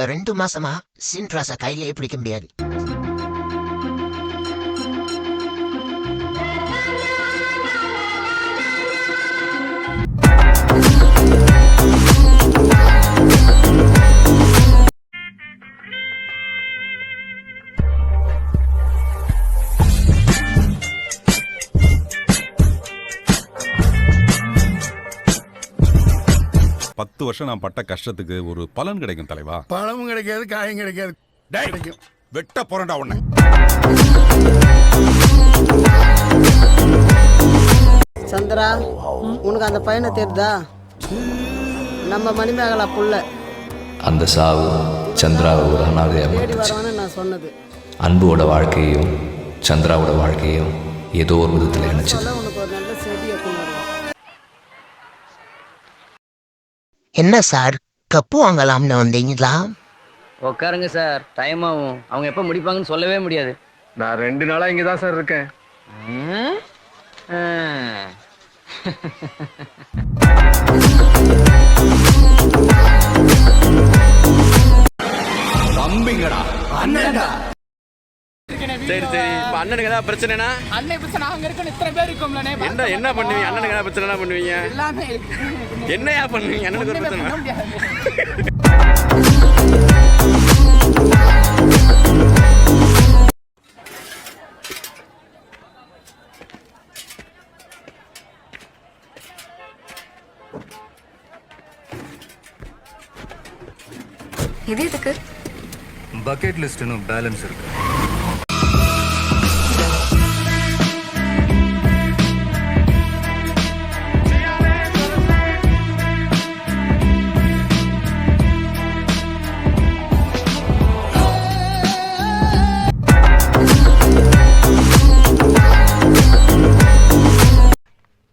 இப்ப 2 மாசமா சின்ராச கையிலே பிடிக்க முடியாது. பத்து வருஷம் நான் பட்ட கஷ்டத்துக்கு ஒரு பலன் கிடைக்கும் தலைவா. பழமும் கிடைக்காது, காயும் கிடைக்காது. கிடைக்கும். வெட்ட போறண்டா உன்னை. சந்திரா, உனக்கு அந்த பையனை தெரியுதா? நம்ம மணிமேகலா புள்ள. அந்த சாவு சந்திராவை ஒரு அனாதையாக தேடி வரவன்னு நான் சொன்னது. அன்போட வாழ்க்கையையும் சந்திராவோட வாழ்க்கையும் ஏதோ ஒரு விதத்தில் இணைச்சது. உனக்கு ஒரு நல்ல செய்தியை கொண்டு வருவேன். என்ன சார், கப்பு வாங்கலாம்னு வந்தீங்களா? உட்காருங்க சார், டைம் ஆகும். அவங்க எப்போ முடிப்பாங்கன்னு சொல்லவே முடியாது. நான் 2 நாளா இங்கே தான் சார் இருக்கேன். தம்பிங்கடா, அண்ணன்டா. சரி சரி, இப்போ அண்ணனுக்கு ஏதாவது பிரச்சனைனா? அண்ணன் பிரச்சனை அங்க இருக்கு, இத்தனை பேர் இருக்கோம்லனே. என்ன பண்ணுவீங்க? அண்ணனுக்கு ஏதாவது பிரச்சனை என்ன பண்ணுவீங்க? எல்லாமே என்னையா பண்ணுவீங்க அண்ணனுக்கு ஒரு பிரச்சனை? இது எதுக்கு? பக்கெட் லிஸ்ட்னு பேலன்ஸ் இருக்கு.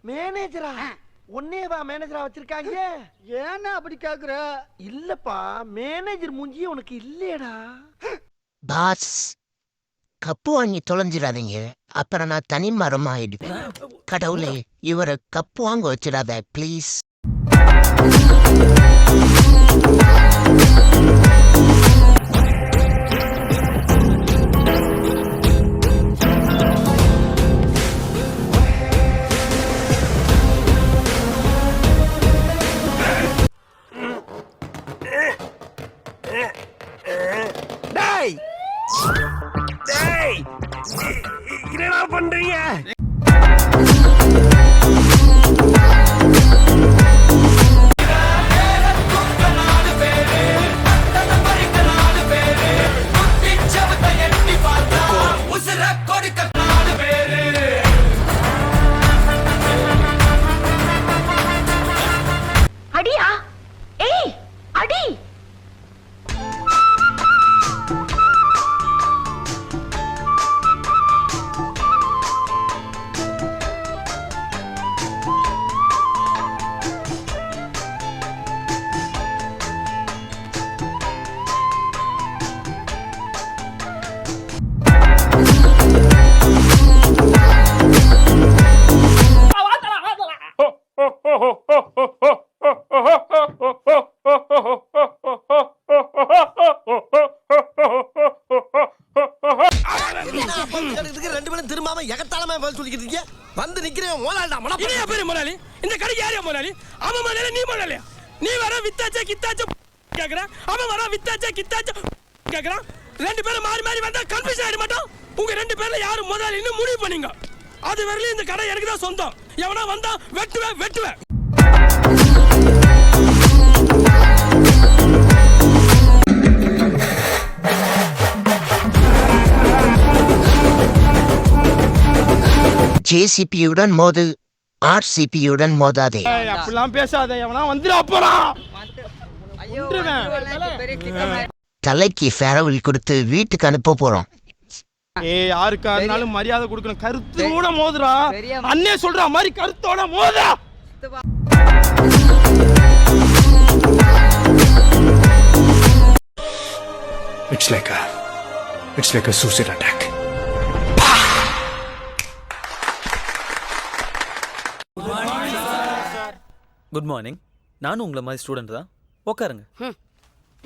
மேனேஜரா? ஒன்னேவா மேனேஜரா வச்சிருக்காங்க? ஏன்னா அப்படி கேக்குற? இல்லப்பா, மேனேஜர் மூஞ்சியே உனக்கு இல்லையடா. பாஸ், கப்பு வாங்கி தொலைஞ்சிடாதீங்க, அப்புறம் நான் தனி மரம் ஆயிடுவேன். கடவுளே, இவரை கப்பு வாங்க வச்சிடாத ப்ளீஸ். டேய் டேய், என்னடா பண்றீங்க? அடியா? ஏய், அடி! ரெண்டு பேரும் திரும்பாம எகத்தாளமா பதில் சொல்லிக்கிட்டு இருக்கீங்க. வந்து நிக்கிறேன் மோலாலிடா மனப்பா. இனியா பேரு மோலாலி? இந்த கடைக்கு யாரையா மோலாலி? அவன் மோலாலி, நீ மோலாலியா? நீ வர வித்தாச்சா கித்தாச்சா கேக்குற, அவன் வர வித்தாச்சா கித்தாச்சா கேக்குறான். 2 பேரும் மாறி மாறி வந்தா கன்ஃபியூஷன் ஆயிட மாட்டோம்? உங்க 2 பேர்ல யாரு முதலாளின்னு முடிவு பண்ணீங்க. அது வரையிலும் இந்த கடை எனக்கு தான் சொந்தம். எவனா வந்தா வெட்டுவேன் வெட்டுவேன். ஜேசிபியுடன் மோது, ஆர்சிபியுடன் மோதாதே. அப்படிலாம் பேசாத, எவனா வந்துடா போறான். தலைக்கு ஃபேரவில் கொடுத்து வீட்டுக்கு அனுப்ப போறோம். யாருக்கா இருந்தாலும் மரியாதை கொடுக்கணும். கருத்தோட மோதுறா, அண்ணே சொல்ற மாதிரி கருத்தோட மோதுறா. It's like a suicide attack. Good morning. நானும் உங்களை மாதிரி ஸ்டூடெண்ட் தான். உட்காருங்க.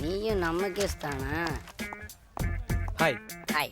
நீயும் நம்ம கேஸ் தானே? Hi hi.